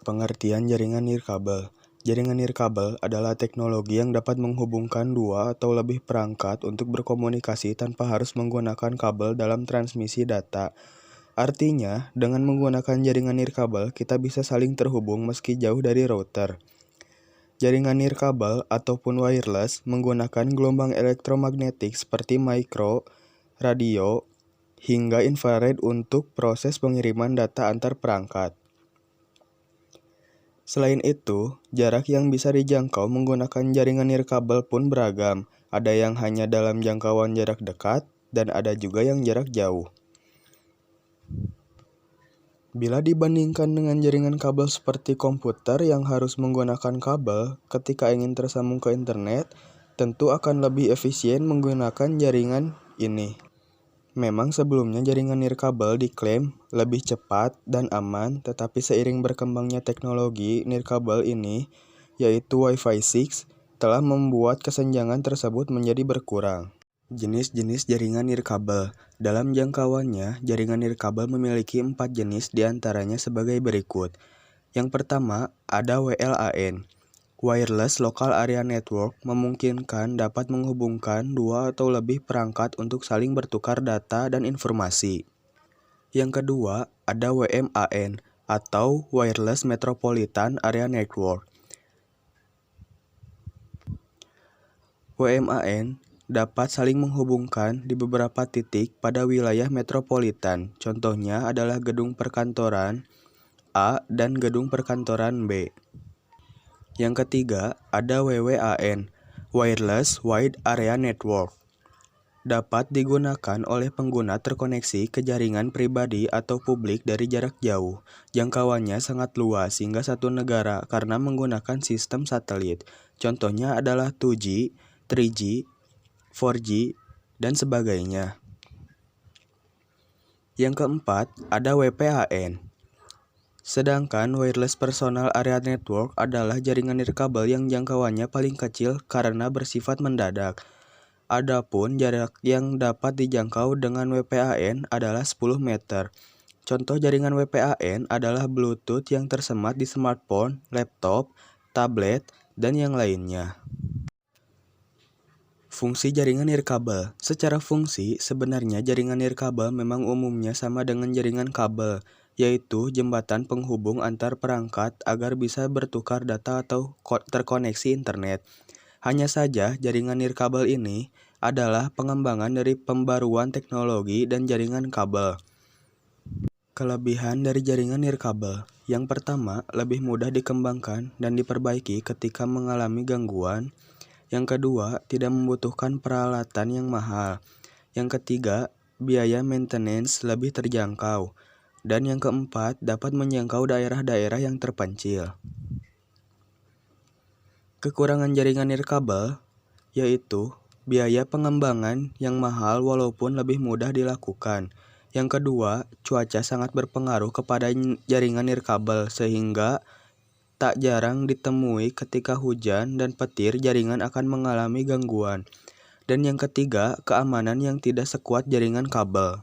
Pengertian jaringan nirkabel. Jaringan nirkabel adalah teknologi yang dapat menghubungkan dua atau lebih perangkat untuk berkomunikasi tanpa harus menggunakan kabel dalam transmisi data. Artinya, dengan menggunakan jaringan nirkabel, kita bisa saling terhubung meski jauh dari router. Jaringan nirkabel ataupun wireless menggunakan gelombang elektromagnetik seperti mikro, radio, hingga infrared untuk proses pengiriman data antar perangkat. Selain itu, jarak yang bisa dijangkau menggunakan jaringan nirkabel pun beragam. Ada yang hanya dalam jangkauan jarak dekat, dan ada juga yang jarak jauh. Bila dibandingkan dengan jaringan kabel seperti komputer yang harus menggunakan kabel ketika ingin tersambung ke internet, tentu akan lebih efisien menggunakan jaringan ini. Memang sebelumnya jaringan nirkabel diklaim lebih cepat dan aman, tetapi seiring berkembangnya teknologi nirkabel ini, yaitu Wi-Fi 6, telah membuat kesenjangan tersebut menjadi berkurang. Jenis-jenis jaringan nirkabel. Dalam jangkauannya, jaringan nirkabel memiliki 4 jenis diantaranya sebagai berikut. Yang pertama, ada WLAN. Wireless Local Area Network memungkinkan dapat menghubungkan dua atau lebih perangkat untuk saling bertukar data dan informasi. Yang kedua, ada WMAN atau Wireless Metropolitan Area Network. WMAN dapat saling menghubungkan di beberapa titik pada wilayah metropolitan. Contohnya adalah gedung perkantoran A dan gedung perkantoran B. Yang ketiga, ada WWAN, Wireless Wide Area Network. Dapat digunakan oleh pengguna terkoneksi ke jaringan pribadi atau publik dari jarak jauh. Jangkauannya sangat luas hingga satu negara karena menggunakan sistem satelit. Contohnya adalah 2G, 3G, 4G, dan sebagainya. Yang keempat, ada WPAN. Sedangkan Wireless Personal Area Network adalah jaringan nirkabel yang jangkauannya paling kecil karena bersifat mendadak. Adapun jarak yang dapat dijangkau dengan WPAN adalah 10 meter. Contoh jaringan WPAN adalah Bluetooth yang tersemat di smartphone, laptop, tablet, dan yang lainnya. Fungsi jaringan nirkabel. Secara fungsi, sebenarnya jaringan nirkabel memang umumnya sama dengan jaringan kabel, yaitu jembatan penghubung antar perangkat agar bisa bertukar data atau terkoneksi internet. Hanya saja, jaringan nirkabel ini adalah pengembangan dari pembaruan teknologi dan jaringan kabel. Kelebihan dari jaringan nirkabel. Yang pertama, lebih mudah dikembangkan dan diperbaiki ketika mengalami gangguan. Yang kedua, tidak membutuhkan peralatan yang mahal. Yang ketiga, biaya maintenance lebih terjangkau. Dan yang keempat, dapat menjangkau daerah-daerah yang terpencil. Kekurangan jaringan nirkabel yaitu biaya pengembangan yang mahal walaupun lebih mudah dilakukan. Yang kedua, cuaca sangat berpengaruh kepada jaringan nirkabel sehingga tak jarang ditemui ketika hujan dan petir jaringan akan mengalami gangguan. Dan yang ketiga, keamanan yang tidak sekuat jaringan kabel.